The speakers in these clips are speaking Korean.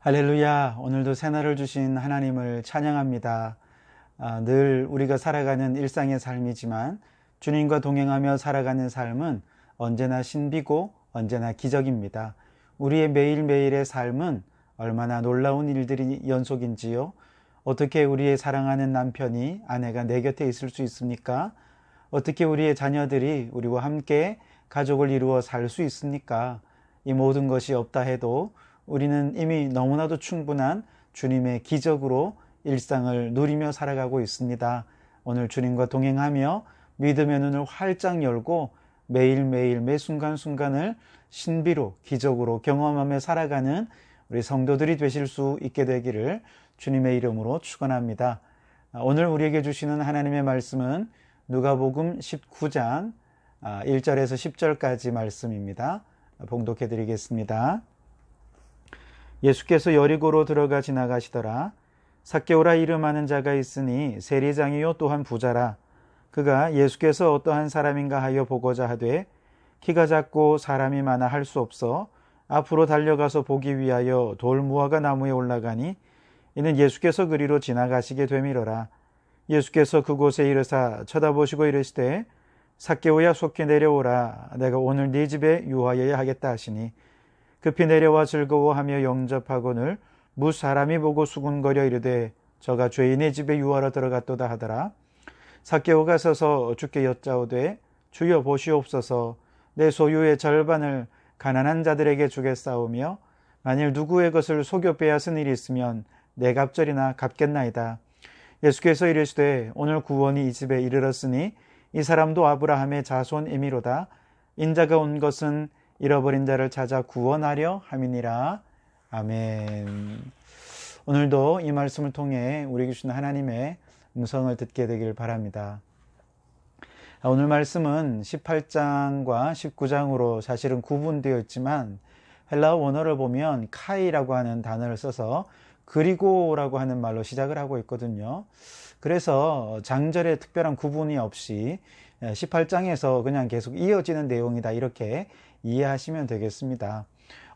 할렐루야. 오늘도 새날을 주신 하나님을 찬양합니다. 늘 우리가 살아가는 일상의 삶이지만 주님과 동행하며 살아가는 삶은 언제나 신비고 언제나 기적입니다. 우리의 매일매일의 삶은 얼마나 놀라운 일들이 연속인지요. 어떻게 우리의 사랑하는 남편이, 아내가 내 곁에 있을 수 있습니까? 어떻게 우리의 자녀들이 우리와 함께 가족을 이루어 살 수 있습니까? 이 모든 것이 없다 해도 우리는 이미 너무나도 충분한 주님의 기적으로 일상을 누리며 살아가고 있습니다. 오늘 주님과 동행하며 믿음의 눈을 활짝 열고 매일매일 매 순간순간을 신비로 기적으로 경험하며 살아가는 우리 성도들이 되실 수 있게 되기를 주님의 이름으로 축원합니다. 오늘 우리에게 주시는 하나님의 말씀은 누가복음 19장 1절에서 10절까지 말씀입니다. 봉독해 드리겠습니다. 예수께서 여리고로 들어가 지나가시더라. 삭개오라 이름하는 자가 있으니 세리장이요 또한 부자라. 그가 예수께서 어떠한 사람인가 하여 보고자 하되 키가 작고 사람이 많아 할 수 없어 앞으로 달려가서 보기 위하여 돌무화과 나무에 올라가니 이는 예수께서 그리로 지나가시게 되미러라. 예수께서 그곳에 이르사 쳐다보시고 이르시되 삭개오야 속히 내려오라. 내가 오늘 네 집에 유하여야 하겠다 하시니 급히 내려와 즐거워하며 영접하거늘 무 사람이 보고 수군거려 이르되 저가 죄인의 집에 유하러 들어갔도다 하더라. 삭개오가 서서 주께 여짜오되 주여 보시옵소서. 내 소유의 절반을 가난한 자들에게 주겠사오며 만일 누구의 것을 속여 빼앗은 일이 있으면 내 갑절이나 갚겠나이다. 예수께서 이르시되 오늘 구원이 이 집에 이르렀으니 이 사람도 아브라함의 자손이미로다. 인자가 온 것은 잃어버린 자를 찾아 구원하려 함이니라. 아멘. 오늘도 이 말씀을 통해 우리에게 주신 하나님의 음성을 듣게 되길 바랍니다. 오늘 말씀은 18장과 19장으로 사실은 구분되어 있지만 헬라어 원어를 보면 카이라고 하는 단어를 써서 그리고라고 하는 말로 시작을 하고 있거든요. 그래서 장절에 특별한 구분이 없이 18장에서 그냥 계속 이어지는 내용이다 이렇게 이해하시면 되겠습니다.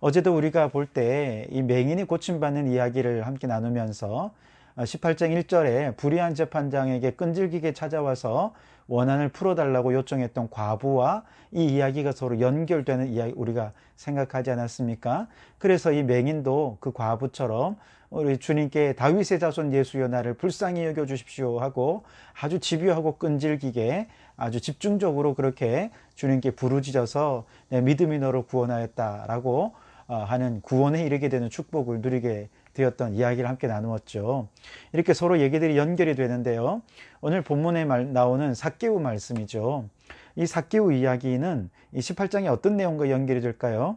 어제도 우리가 볼 때 이 맹인이 고침받는 이야기를 함께 나누면서 18장 1절에 불의한 재판장에게 끈질기게 찾아와서 원한을 풀어달라고 요청했던 과부와 이 이야기가 서로 연결되는 이야기 우리가 생각하지 않았습니까? 그래서 이 맹인도 그 과부처럼 우리 주님께 다윗의 자손 예수여 나를 불쌍히 여겨주십시오 하고 아주 집요하고 끈질기게 아주 집중적으로 그렇게 주님께 부르짖어서 내 믿음이 너로 구원하였다라고 하는 구원에 이르게 되는 축복을 누리게 되었던 이야기를 함께 나누었죠. 이렇게 서로 얘기들이 연결이 되는데요. 오늘 본문에 나오는 삭개오 말씀이죠. 이 삭개오 이야기는 이 18장에 어떤 내용과 연결이 될까요?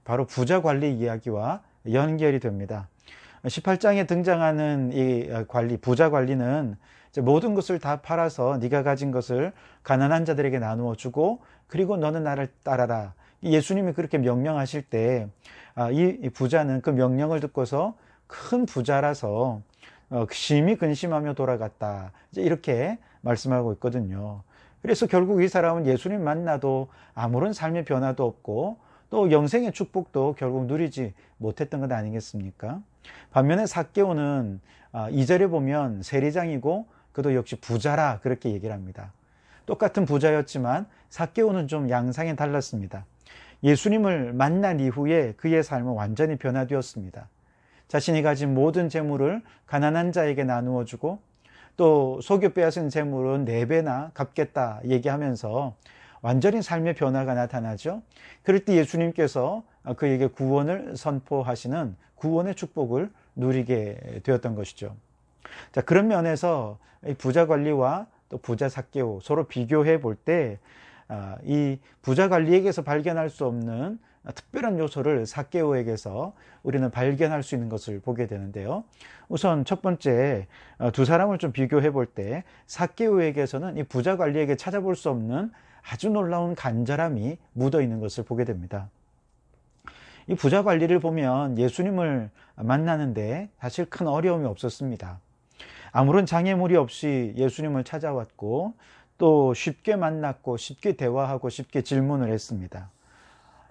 바로 부자 관리 이야기와 연결이 됩니다. 18장에 등장하는 이 관리, 부자 관리는 모든 것을 다 팔아서 네가 가진 것을 가난한 자들에게 나누어 주고 그리고 너는 나를 따라라. 예수님이 그렇게 명령하실 때 이 부자는 그 명령을 듣고서 큰 부자라서 심히 근심하며 돌아갔다. 이렇게 말씀하고 있거든요. 그래서 결국 이 사람은 예수님 만나도 아무런 삶의 변화도 없고 또 영생의 축복도 결국 누리지 못했던 것 아니겠습니까? 반면에 삭개오는 2절에 보면 세리장이고 그도 역시 부자라 그렇게 얘기를 합니다. 똑같은 부자였지만 삭개오는 좀 양상이 달랐습니다. 예수님을 만난 이후에 그의 삶은 완전히 변화되었습니다. 자신이 가진 모든 재물을 가난한 자에게 나누어 주고 또 속여 빼앗은 재물은 4배나 갚겠다 얘기하면서 완전히 삶의 변화가 나타나죠. 그럴 때 예수님께서 그에게 구원을 선포하시는 구원의 축복을 누리게 되었던 것이죠. 자, 그런 면에서 부자 관리와 또 부자 삭개오 서로 비교해 볼 때 이 부자 관리에게서 발견할 수 없는 특별한 요소를 삭개오에게서 우리는 발견할 수 있는 것을 보게 되는데요. 우선 첫 번째 두 사람을 좀 비교해 볼 때 삭개오에게서는 이 부자 관리에게 찾아볼 수 없는 아주 놀라운 간절함이 묻어 있는 것을 보게 됩니다. 이 부자 관리를 보면 예수님을 만나는데 사실 큰 어려움이 없었습니다. 아무런 장애물이 없이 예수님을 찾아왔고 또 쉽게 만났고 쉽게 대화하고 쉽게 질문을 했습니다.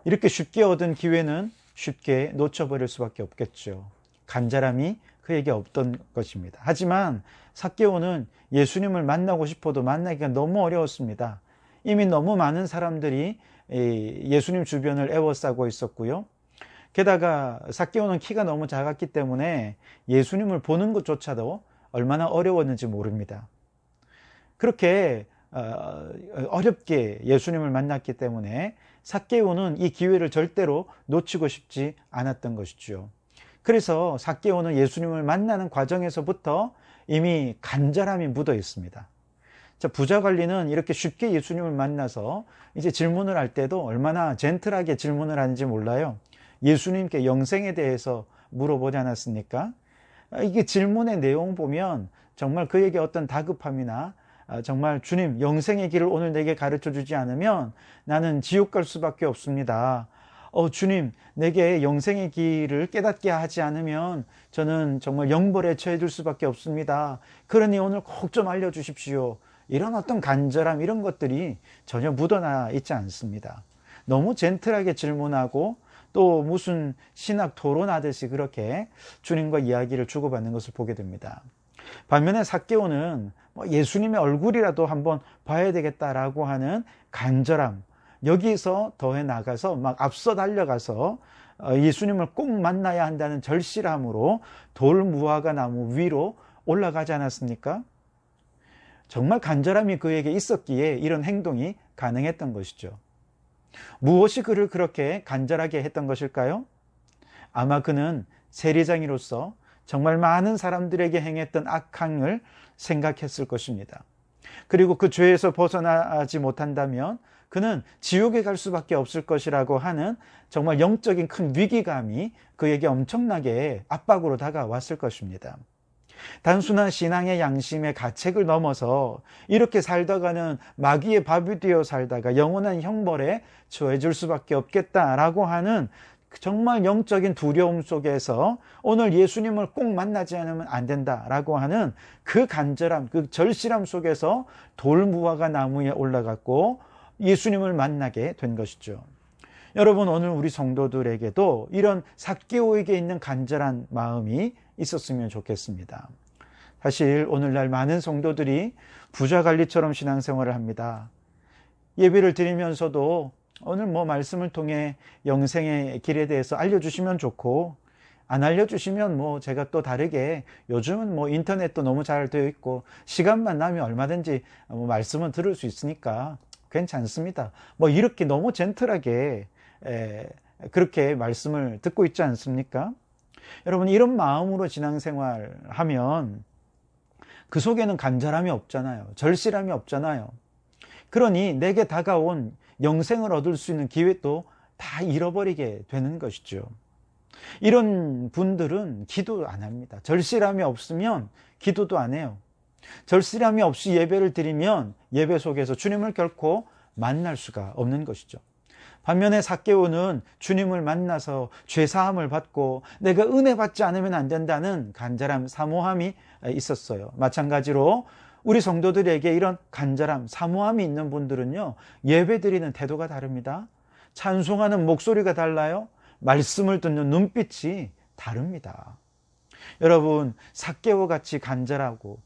이렇게 쉽게 얻은 기회는 쉽게 놓쳐버릴 수밖에 없겠죠. 간절함이 그에게 없던 것입니다. 하지만 삭개오는 예수님을 만나고 싶어도 만나기가 너무 어려웠습니다. 이미 너무 많은 사람들이 예수님 주변을 에워싸고 있었고요. 게다가 삭개오는 키가 너무 작았기 때문에 예수님을 보는 것조차도 얼마나 어려웠는지 모릅니다. 그렇게 어렵게 예수님을 만났기 때문에 삭개오는 이 기회를 절대로 놓치고 싶지 않았던 것이죠. 그래서 삭개오는 예수님을 만나는 과정에서부터 이미 간절함이 묻어 있습니다. 자, 부자 관리는 이렇게 쉽게 예수님을 만나서 이제 질문을 할 때도 얼마나 젠틀하게 질문을 하는지 몰라요. 예수님께 영생에 대해서 물어보지 않았습니까? 이게 질문의 내용 보면 정말 그에게 어떤 다급함이나 정말 주님 영생의 길을 오늘 내게 가르쳐 주지 않으면 나는 지옥 갈 수밖에 없습니다. 주님 내게 영생의 길을 깨닫게 하지 않으면 저는 정말 영벌에 처해질 수밖에 없습니다. 그러니 오늘 꼭 좀 알려주십시오. 이런 어떤 간절함 이런 것들이 전혀 묻어나 있지 않습니다. 너무 젠틀하게 질문하고 또 무슨 신학 토론하듯이 그렇게 주님과 이야기를 주고받는 것을 보게 됩니다. 반면에 삭개오는 예수님의 얼굴이라도 한번 봐야 되겠다라고 하는 간절함, 여기서 더해 나가서 막 앞서 달려가서 예수님을 꼭 만나야 한다는 절실함으로 돌무화과 나무 위로 올라가지 않았습니까? 정말 간절함이 그에게 있었기에 이런 행동이 가능했던 것이죠. 무엇이 그를 그렇게 간절하게 했던 것일까요? 아마 그는 세리장이로서 정말 많은 사람들에게 행했던 악행을 생각했을 것입니다. 그리고 그 죄에서 벗어나지 못한다면 그는 지옥에 갈 수밖에 없을 것이라고 하는 정말 영적인 큰 위기감이 그에게 엄청나게 압박으로 다가왔을 것입니다. 단순한 신앙의 양심의 가책을 넘어서 이렇게 살다가는 마귀의 밥이 되어 살다가 영원한 형벌에 처해질 수밖에 없겠다라고 하는 정말 영적인 두려움 속에서 오늘 예수님을 꼭 만나지 않으면 안 된다라고 하는 그 간절함, 그 절실함 속에서 돌무화과 나무에 올라갔고 예수님을 만나게 된 것이죠. 여러분, 오늘 우리 성도들에게도 이런 삭개오에게 있는 간절한 마음이 있었으면 좋겠습니다. 사실 오늘날 많은 성도들이 부자관리처럼 신앙생활을 합니다. 예배를 드리면서도 오늘 말씀을 통해 영생의 길에 대해서 알려주시면 좋고, 안 알려주시면 제가 또 다르게, 요즘은 인터넷도 너무 잘 되어 있고 시간만 나면 얼마든지 말씀은 들을 수 있으니까 괜찮습니다. 이렇게 너무 젠틀하게 그렇게 말씀을 듣고 있지 않습니까? 여러분, 이런 마음으로 신앙생활 하면 그 속에는 간절함이 없잖아요. 절실함이 없잖아요. 그러니 내게 다가온 영생을 얻을 수 있는 기회도 다 잃어버리게 되는 것이죠. 이런 분들은 기도 안 합니다. 절실함이 없으면 기도도 안 해요. 절실함이 없이 예배를 드리면 예배 속에서 주님을 결코 만날 수가 없는 것이죠. 반면에 삭개오는 주님을 만나서 죄사함을 받고 내가 은혜 받지 않으면 안 된다는 간절함, 사모함이 있었어요. 마찬가지로 우리 성도들에게 이런 간절함, 사모함이 있는 분들은요, 예배 드리는 태도가 다릅니다. 찬송하는 목소리가 달라요. 말씀을 듣는 눈빛이 다릅니다. 여러분, 삭개오 같이 간절하고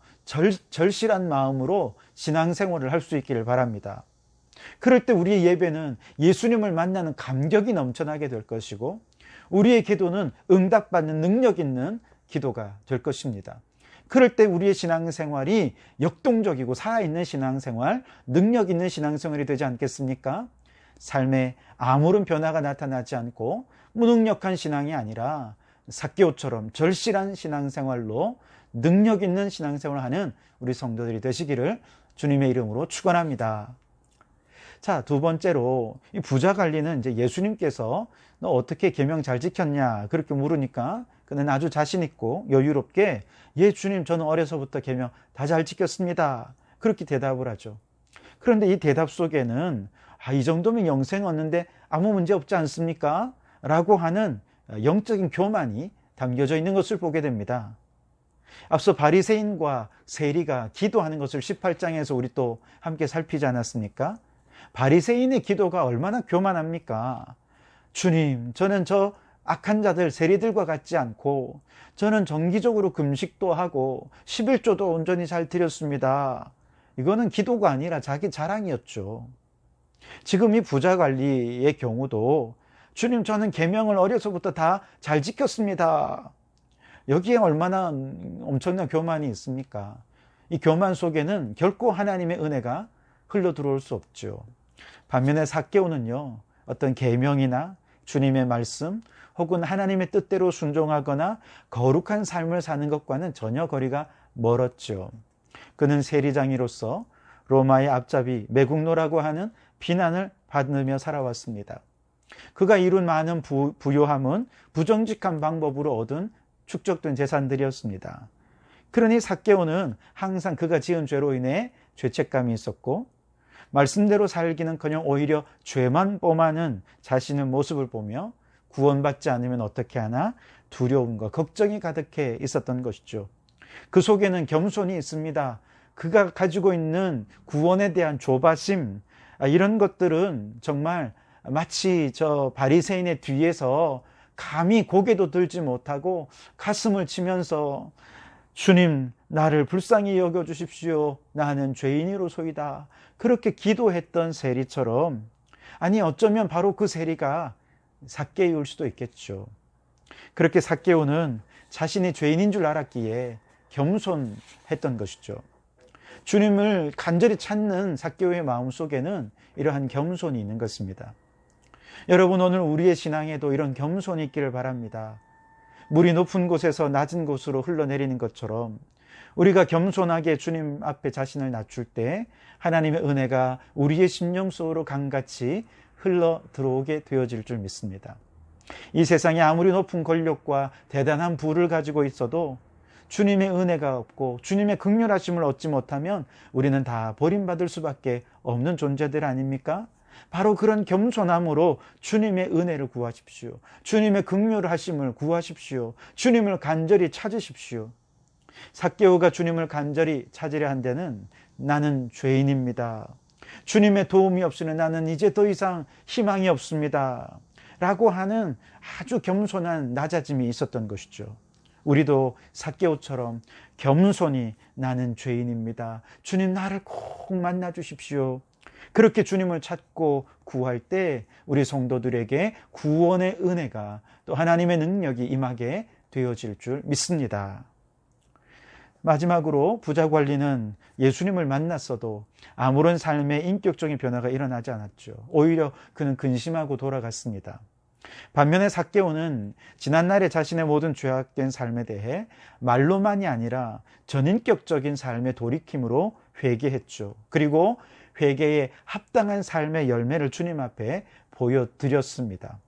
절실한 마음으로 신앙생활을 할 수 있기를 바랍니다. 그럴 때 우리의 예배는 예수님을 만나는 감격이 넘쳐나게 될 것이고, 우리의 기도는 응답받는 능력 있는 기도가 될 것입니다. 그럴 때 우리의 신앙생활이 역동적이고 살아있는 신앙생활, 능력 있는 신앙생활이 되지 않겠습니까? 삶에 아무런 변화가 나타나지 않고 무능력한 신앙이 아니라 삭개오처럼 절실한 신앙생활로 능력 있는 신앙생활을 하는 우리 성도들이 되시기를 주님의 이름으로 축원합니다. 자, 두 번째로 이 부자 관리는 이제 예수님께서 너 어떻게 계명 잘 지켰냐 그렇게 물으니까 그는 아주 자신 있고 여유롭게 예 주님 저는 어려서부터 계명 다 잘 지켰습니다. 그렇게 대답을 하죠. 그런데 이 대답 속에는 이 정도면 영생 얻는데 아무 문제 없지 않습니까? 라고 하는 영적인 교만이 담겨져 있는 것을 보게 됩니다. 앞서 바리새인과 세리가 기도하는 것을 18장에서 우리 또 함께 살피지 않았습니까? 바리새인의 기도가 얼마나 교만합니까? 주님, 저는 저 악한 자들, 세리들과 같지 않고 저는 정기적으로 금식도 하고 11조도 온전히 잘 드렸습니다. 이거는 기도가 아니라 자기 자랑이었죠. 지금 이 부자 관리의 경우도 주님, 저는 계명을 어려서부터 다 잘 지켰습니다. 여기에 얼마나 엄청난 교만이 있습니까? 이 교만 속에는 결코 하나님의 은혜가 흘러 들어올 수 없죠. 반면에 삭개오는요, 어떤 계명이나 주님의 말씀 혹은 하나님의 뜻대로 순종하거나 거룩한 삶을 사는 것과는 전혀 거리가 멀었죠. 그는 세리장이로서 로마의 앞잡이, 매국노라고 하는 비난을 받으며 살아왔습니다. 그가 이룬 많은 부요함은 부정직한 방법으로 얻은 축적된 재산들이었습니다. 그러니 삭개오는 항상 그가 지은 죄로 인해 죄책감이 있었고, 말씀대로 살기는커녕 오히려 죄만 범하는 자신의 모습을 보며 구원받지 않으면 어떻게 하나 두려움과 걱정이 가득해 있었던 것이죠. 그 속에는 겸손이 있습니다. 그가 가지고 있는 구원에 대한 조바심, 이런 것들은 정말 마치 저 바리새인의 뒤에서 감히 고개도 들지 못하고 가슴을 치면서 주님, 나를 불쌍히 여겨주십시오. 나는 죄인이로소이다. 그렇게 기도했던 세리처럼, 아니 어쩌면 바로 그 세리가 삭개오일 수도 있겠죠. 그렇게 삭개오는 자신이 죄인인 줄 알았기에 겸손했던 것이죠. 주님을 간절히 찾는 삭개오의 마음속에는 이러한 겸손이 있는 것입니다. 여러분, 오늘 우리의 신앙에도 이런 겸손이 있기를 바랍니다. 물이 높은 곳에서 낮은 곳으로 흘러내리는 것처럼 우리가 겸손하게 주님 앞에 자신을 낮출 때 하나님의 은혜가 우리의 심령 속으로 강같이 흘러 들어오게 되어질 줄 믿습니다. 이 세상에 아무리 높은 권력과 대단한 부를 가지고 있어도 주님의 은혜가 없고 주님의 긍휼하심을 얻지 못하면 우리는 다 버림받을 수밖에 없는 존재들 아닙니까? 바로 그런 겸손함으로 주님의 은혜를 구하십시오. 주님의 긍휼하심을 구하십시오. 주님을 간절히 찾으십시오. 삭개오가 주님을 간절히 찾으려 한 데는 나는 죄인입니다. 주님의 도움이 없으니 나는 이제 더 이상 희망이 없습니다. 라고 하는 아주 겸손한 낮아짐이 있었던 것이죠. 우리도 삭개오처럼 겸손히 나는 죄인입니다. 주님, 나를 꼭 만나 주십시오. 그렇게 주님을 찾고 구할 때 우리 성도들에게 구원의 은혜가 또 하나님의 능력이 임하게 되어질 줄 믿습니다. 마지막으로 부자 관리는 예수님을 만났어도 아무런 삶의 인격적인 변화가 일어나지 않았죠. 오히려 그는 근심하고 돌아갔습니다. 반면에 삭개오는 지난날의 자신의 모든 죄악된 삶에 대해 말로만이 아니라 전인격적인 삶의 돌이킴으로 회개했죠. 그리고 회개에 합당한 삶의 열매를 주님 앞에 보여드렸습니다.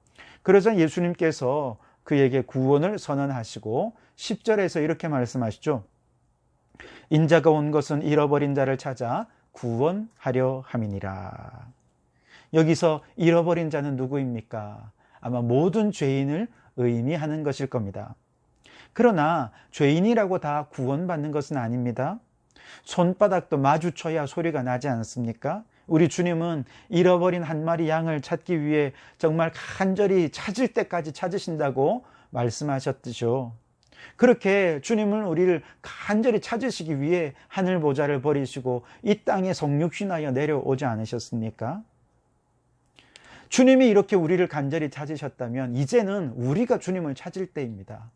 그러자 예수님께서 그에게 구원을 선언하시고 10절에서 이렇게 말씀하시죠. 인자가 온 것은 잃어버린 자를 찾아 구원하려 함이니라. 여기서 잃어버린 자는 누구입니까? 아마 모든 죄인을 의미하는 것일 겁니다. 그러나 죄인이라고 다 구원받는 것은 아닙니다. 손바닥도 마주쳐야 소리가 나지 않습니까? 우리 주님은 잃어버린 한 마리 양을 찾기 위해 정말 간절히 찾을 때까지 찾으신다고 말씀하셨죠. 그렇게 주님은 우리를 간절히 찾으시기 위해 하늘 보좌를 버리시고 이 땅에 성육신하여 내려오지 않으셨습니까? 주님이 이렇게 우리를 간절히 찾으셨다면 이제는 우리가 주님을 찾을 때입니다.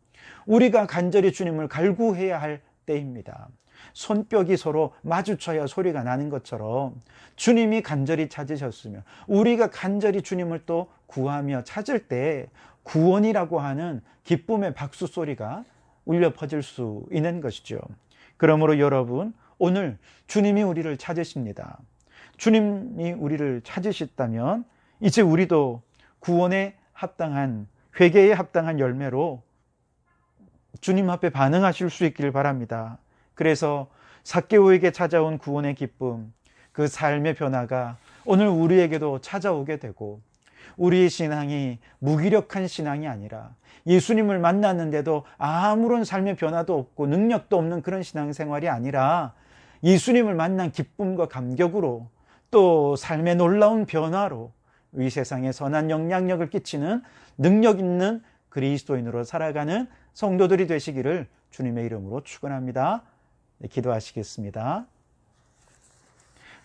우리가 간절히 주님을 갈구해야 할 때입니다. 손뼉이 서로 마주쳐야 소리가 나는 것처럼 주님이 간절히 찾으셨으면 우리가 간절히 주님을 또 구하며 찾을 때 구원이라고 하는 기쁨의 박수 소리가 울려 퍼질 수 있는 것이죠. 그러므로 여러분, 오늘 주님이 우리를 찾으십니다. 주님이 우리를 찾으셨다면 이제 우리도 구원에 합당한, 회개에 합당한 열매로 주님 앞에 반응하실 수 있기를 바랍니다. 그래서 삭개오에게 찾아온 구원의 기쁨, 그 삶의 변화가 오늘 우리에게도 찾아오게 되고, 우리의 신앙이 무기력한 신앙이 아니라 예수님을 만났는데도 아무런 삶의 변화도 없고 능력도 없는 그런 신앙생활이 아니라 예수님을 만난 기쁨과 감격으로 또 삶의 놀라운 변화로 이 세상에 선한 영향력을 끼치는 능력 있는 그리스도인으로 살아가는 성도들이 되시기를 주님의 이름으로 축원합니다. 네, 기도하시겠습니다.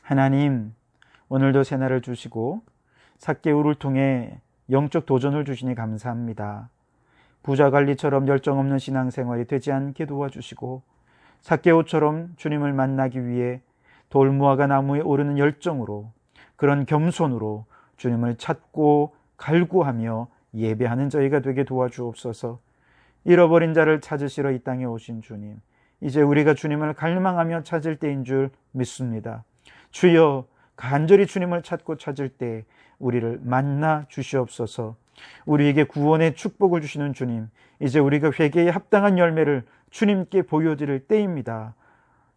하나님, 오늘도 새날을 주시고 삭개오를 통해 영적 도전을 주시니 감사합니다. 부자관리처럼 열정 없는 신앙생활이 되지 않게 도와주시고 삭개오처럼 주님을 만나기 위해 돌무화과 나무에 오르는 열정으로, 그런 겸손으로 주님을 찾고 갈구하며 예배하는 저희가 되게 도와주옵소서. 잃어버린 자를 찾으시러 이 땅에 오신 주님, 이제 우리가 주님을 갈망하며 찾을 때인 줄 믿습니다. 주여, 간절히 주님을 찾고 찾을 때 우리를 만나 주시옵소서. 우리에게 구원의 축복을 주시는 주님, 이제 우리가 회개에 합당한 열매를 주님께 보여드릴 때입니다.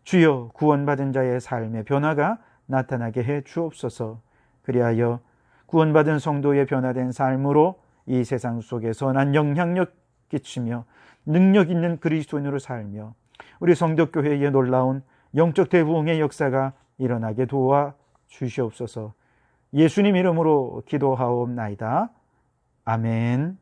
주여, 구원받은 자의 삶의 변화가 나타나게 해 주옵소서. 그리하여 구원받은 성도의 변화된 삶으로 이 세상 속에 선한 영향력 끼치며 능력 있는 그리스도인으로 살며 우리 성도교회의 놀라운 영적 대부흥의 역사가 일어나게 도와 주시옵소서. 예수님 이름으로 기도하옵나이다. 아멘.